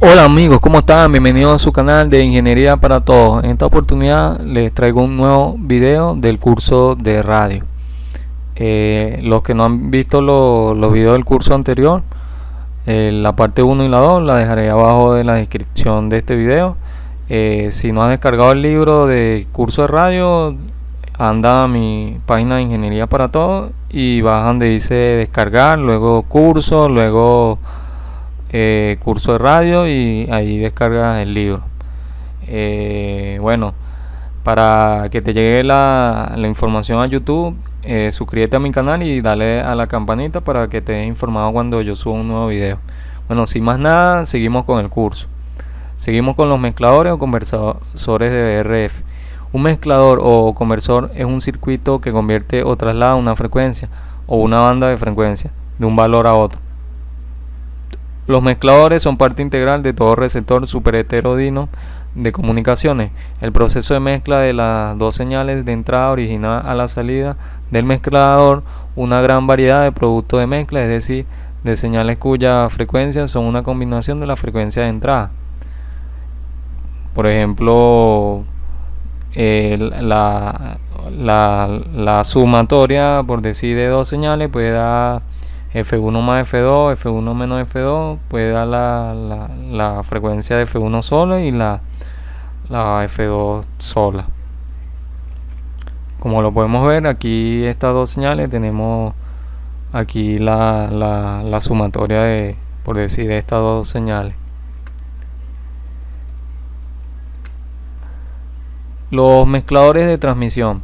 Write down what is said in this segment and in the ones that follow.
Hola amigos, ¿cómo están? Bienvenidos a su canal de Ingeniería para Todos. En esta oportunidad les traigo un nuevo video del curso de radio. Los que no han visto los videos del curso anterior, la parte 1 y la 2 la dejaré abajo de la descripción de este video. Si no has descargado el libro de curso de radio, anda a mi página de Ingeniería para Todos y vas donde dice descargar, luego curso, luego curso de radio y ahí descargas el libro. Bueno, para que te llegue la información a YouTube, suscríbete a mi canal y dale a la campanita para que te estés informado cuando yo suba un nuevo video. Bueno, sin más nada, seguimos con el curso. Seguimos con los mezcladores o conversores de RF. Un mezclador o conversor es un circuito que convierte o traslada una frecuencia o una banda de frecuencia de un valor a otro. Los mezcladores son parte integral de todo receptor superheterodigno de comunicaciones. El proceso de mezcla de las dos señales de entrada origina a la salida del mezclador una gran variedad de productos de mezcla, es decir, de señales cuyas frecuencias son una combinación de las frecuencias de entrada. Por ejemplo, la sumatoria, por decir, de dos señales puede dar F1 más F2, F1 menos F2, puede dar la frecuencia de F1 sola y la F2 sola. Como lo podemos ver, aquí estas dos señales tenemos aquí la sumatoria de, por decir, de estas dos señales. Los mezcladores de transmisión.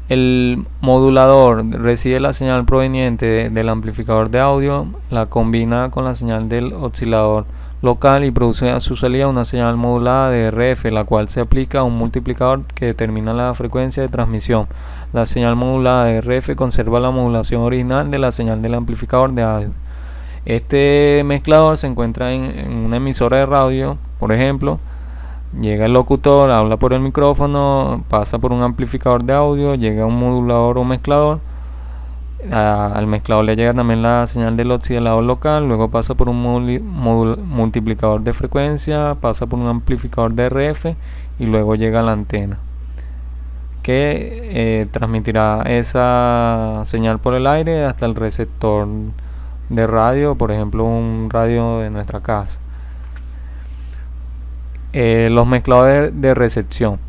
El modulador recibe la señal proveniente del amplificador de audio, la combina con la señal del oscilador local y produce a su salida una señal modulada de RF, la cual se aplica a un multiplicador que determina la frecuencia de transmisión. La señal modulada de RF conserva la modulación original de la señal del amplificador de audio. Este mezclador se encuentra en una emisora de radio, por ejemplo. Llega el locutor, habla por el micrófono, pasa por un amplificador de audio, llega un modulador o mezclador. Al mezclador le llega también la señal del oscilador local, luego pasa por un multiplicador de frecuencia, pasa por un amplificador de RF y luego llega a la antena, que transmitirá esa señal por el aire hasta el receptor de radio, por ejemplo un radio de nuestra casa. Los mezcladores de recepción.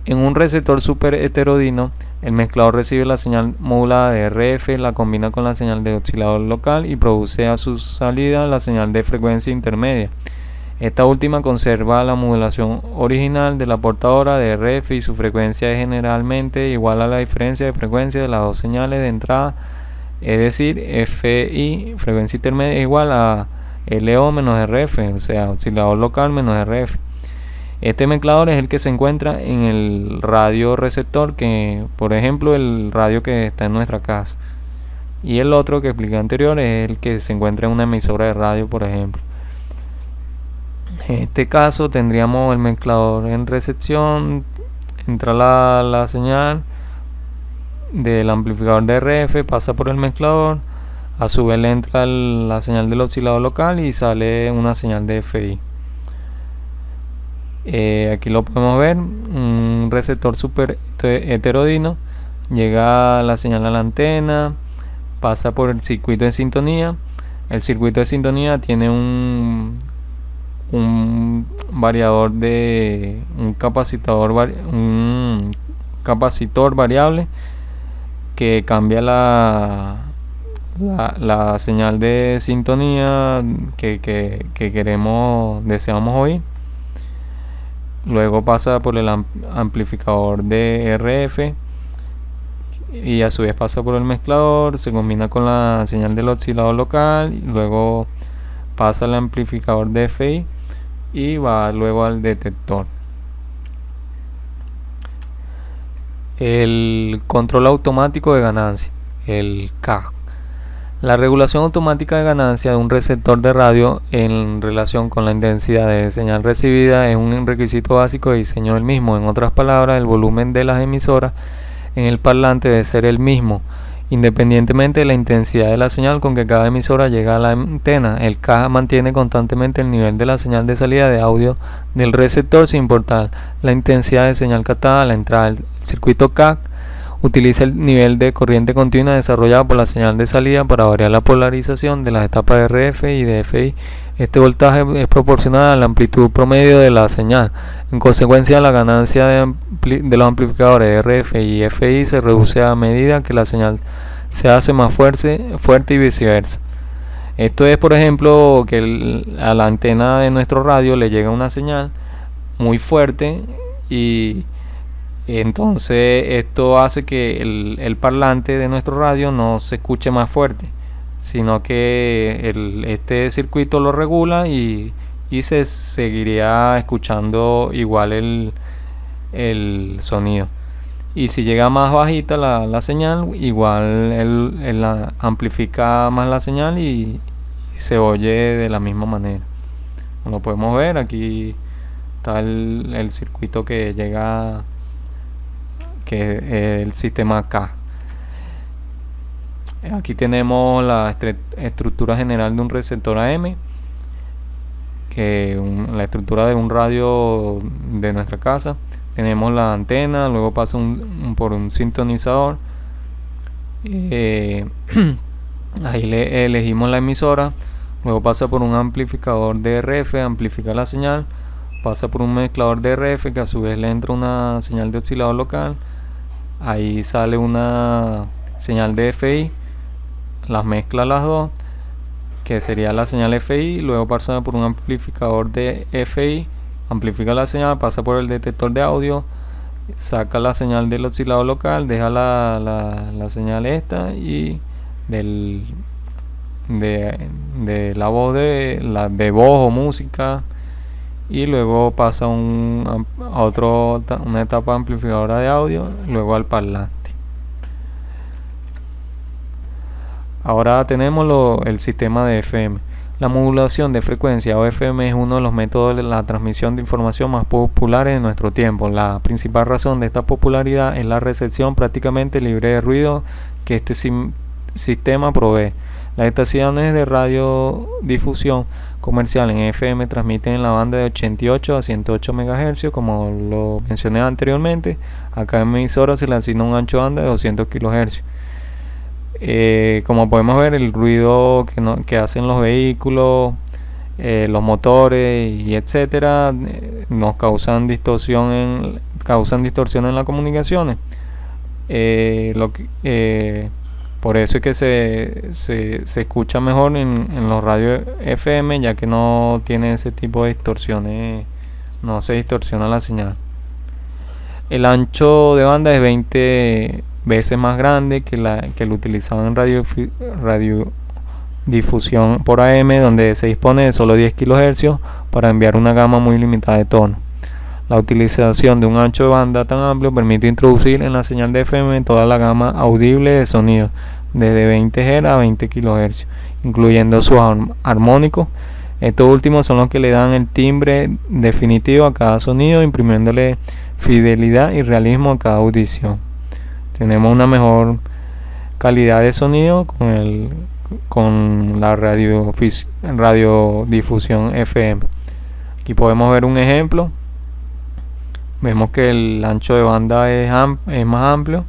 En un receptor super heterodigno, el mezclador recibe la señal modulada de RF, la combina con la señal de oscilador local y produce a su salida la señal de frecuencia intermedia. Esta última conserva la modulación original de la portadora de RF y su frecuencia es generalmente igual a la diferencia de frecuencia de las dos señales de entrada, es decir, FI, frecuencia intermedia, igual a LO menos RF, o sea, oscilador local menos RF. Este mezclador es el que se encuentra en el radio receptor, que por ejemplo el radio que está en nuestra casa, y el otro que expliqué anterior es el que se encuentra en una emisora de radio, por ejemplo. En este caso tendríamos el mezclador en recepción, entra la señal del amplificador de RF, pasa por el mezclador, a su vez le entra la señal del oscilador local y sale una señal de FI. Aquí lo podemos ver, un receptor super heterodigno, llega la señal a la antena, pasa por el circuito de sintonía. El circuito de sintonía tiene un variador de un capacitor variable que cambia la señal de sintonía que deseamos oír. Luego pasa por el amplificador de RF y a su vez pasa por el mezclador, se combina con la señal del oscilador local y luego pasa al amplificador de FI y va luego al detector. El control automático de ganancia, el CAG. La regulación automática de ganancia de un receptor de radio en relación con la intensidad de señal recibida es un requisito básico de diseño del mismo. En otras palabras, el volumen de las emisoras en el parlante debe ser el mismo Independientemente de la intensidad de la señal con que cada emisora llega a la antena, el CAG mantiene constantemente el nivel de la señal de salida de audio del receptor sin importar la intensidad de señal captada a la entrada. El circuito CAG utiliza el nivel de corriente continua desarrollado por la señal de salida para variar la polarización de las etapas de RF y de FI. Este voltaje es proporcional a la amplitud promedio de la señal. En consecuencia, la ganancia de los amplificadores de RF y FI se reduce a medida que la señal se hace más fuerte y viceversa. Esto es, por ejemplo, que a la antena de nuestro radio le llega una señal muy fuerte y entonces esto hace que el parlante de nuestro radio no se escuche más fuerte, sino que este circuito lo regula y se seguiría escuchando igual el sonido. Y si llega más bajita la señal, igual él amplifica más la señal y se oye de la misma manera. Como podemos ver, aquí está el circuito que llega, que es el sistema K. Aquí tenemos la estructura general de un receptor AM, la estructura de un radio de nuestra casa. Tenemos la antena, luego pasa por un sintonizador. Ahí elegimos la emisora, luego pasa por un amplificador de RF, amplifica la señal, pasa por un mezclador de RF que a su vez le entra una señal de oscilador local. Ahí sale una señal de FI, las mezcla las dos, que sería la señal FI, luego pasa por un amplificador de FI, amplifica la señal, pasa por el detector de audio, saca la señal del oscilador local, deja la señal esta y de la voz de voz o música, y luego pasa a una etapa amplificadora de audio, luego al parlante. Ahora tenemos el sistema de FM. La modulación de frecuencia o FM es uno de los métodos de la transmisión de información más populares de nuestro tiempo. La principal razón de esta popularidad es la recepción prácticamente libre de ruido que este sistema provee. Las estaciones de radiodifusión comercial en FM transmiten en la banda de 88 a 108 MHz, como lo mencioné anteriormente. A cada emisora se le asigna un ancho de banda de 200 kHz. Como podemos ver, el ruido que hacen los vehículos, los motores y etcétera, nos causan distorsión en las comunicaciones. Por eso es que se escucha mejor en los radios FM, ya que no tiene ese tipo de distorsiones, no se distorsiona la señal. El ancho de banda es 20 veces más grande que el utilizado en radiodifusión por AM, donde se dispone de solo 10 kHz para enviar una gama muy limitada de tonos. La utilización de un ancho de banda tan amplio permite introducir en la señal de FM toda la gama audible de sonido, desde 20 Hz a 20 kHz, incluyendo sus armónicos. Estos últimos son los que le dan el timbre definitivo a cada sonido, imprimiéndole fidelidad y realismo a cada audición. Tenemos una mejor calidad de sonido con la radiodifusión FM. Aquí podemos ver un ejemplo. Vemos que el ancho de banda es más amplio.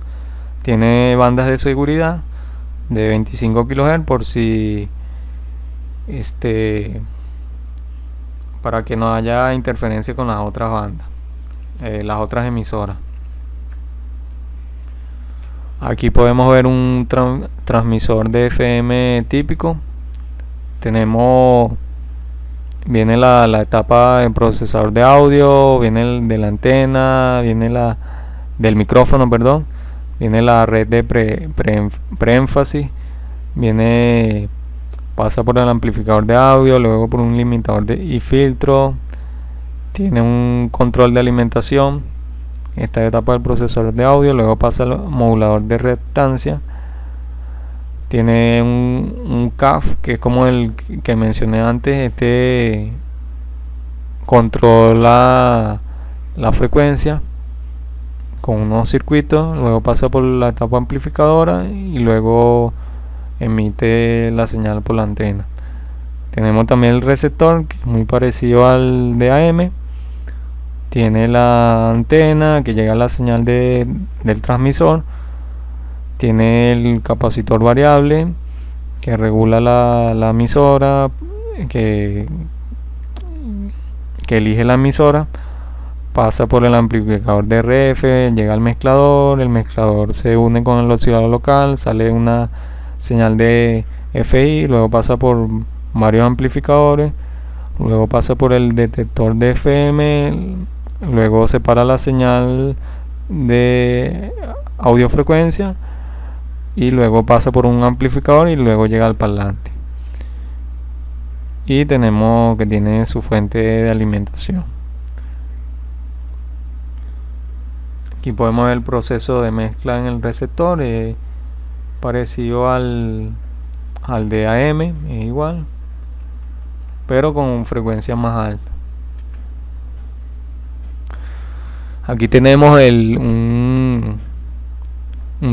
Tiene bandas de seguridad de 25 kHz por si para que no haya interferencia con las otras bandas, las otras emisoras. Aquí podemos ver un transmisor de FM típico. Viene la etapa del procesador de audio, viene de la antena, viene del micrófono, perdón, viene la red de preénfasis, pasa por el amplificador de audio, luego por un limitador y filtro, tiene un control de alimentación. Esta etapa del procesador de audio, luego pasa al modulador de reactancia, tiene un CAF que es como el que mencioné antes. Controla la frecuencia con unos circuitos, luego pasa por la etapa amplificadora y luego emite la señal por la antena. Tenemos también el receptor, que es muy parecido al de AM. Tiene la antena que llega a la señal del transmisor. Tiene el capacitor variable que regula la emisora, que elige la emisora. Pasa por el amplificador de RF, llega al mezclador, el mezclador se une con el oscilador local, sale una señal de FI, luego pasa por varios amplificadores, luego pasa por el detector de FM, luego separa la señal de audiofrecuencia y luego pasa por un amplificador y luego llega al parlante. Y tenemos que tiene su fuente de alimentación. Aquí podemos ver el proceso de mezcla en el receptor, parecido al de AM, es igual, pero con frecuencia más alta. Aquí tenemos un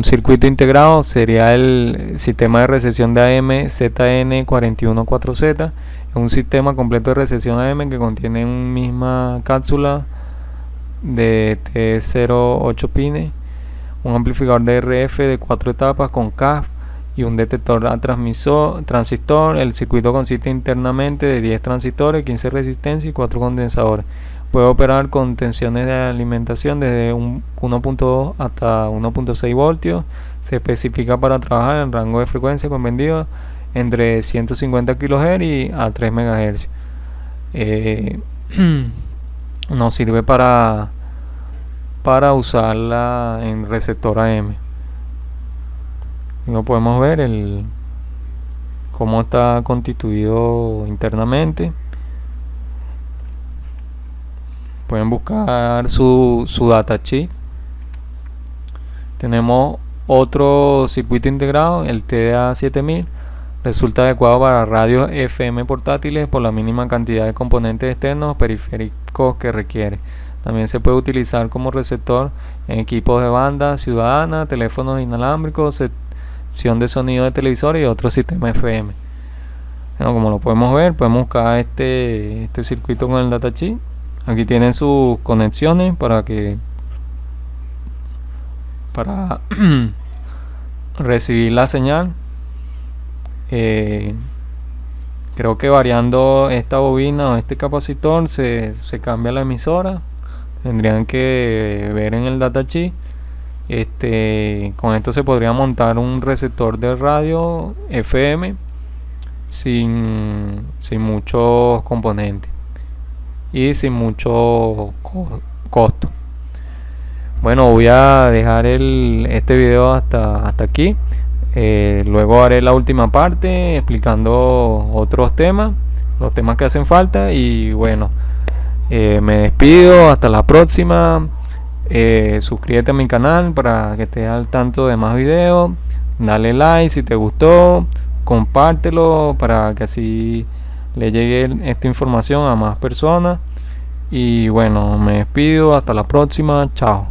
circuito integrado, sería el sistema de recepción de AM ZN414Z. Es un sistema completo de recepción AM que contiene una misma cápsula de T08 pines, un amplificador de RF de 4 etapas con CAF y un detector a transistor. El circuito consiste internamente de 10 transistores, 15 resistencias y 4 condensadores. Puede operar con tensiones de alimentación desde 1.2 hasta 1.6 voltios. Se especifica para trabajar en rango de frecuencia comprendido entre 150 kHz y a 3 MHz. Nos sirve para usarla en receptor AM. No podemos ver cómo está constituido internamente. Pueden buscar su datasheet. Tenemos otro circuito integrado, el TDA7000. Resulta adecuado para radios FM portátiles por la mínima cantidad de componentes externos periféricos que requiere. También se puede utilizar como receptor en equipos de banda ciudadana, teléfonos inalámbricos, sección de sonido de televisores y otros sistemas FM. Bueno, como lo podemos ver, podemos buscar este circuito con el datasheet. Aquí tienen sus conexiones para recibir la señal. Creo que variando esta bobina o este capacitor se cambia la emisora. Tendrían que ver en el datasheet. Con esto se podría montar un receptor de radio FM sin muchos componentes y sin mucho costo. Bueno, voy a dejar este video hasta aquí. Luego haré la última parte explicando otros temas, los temas que hacen falta. Y bueno, me despido, hasta la próxima. Suscríbete a mi canal para que estés al tanto de más videos. Dale like si te gustó, compártelo para que así le llegue esta información a más personas. Y bueno, me despido, hasta la próxima, chao.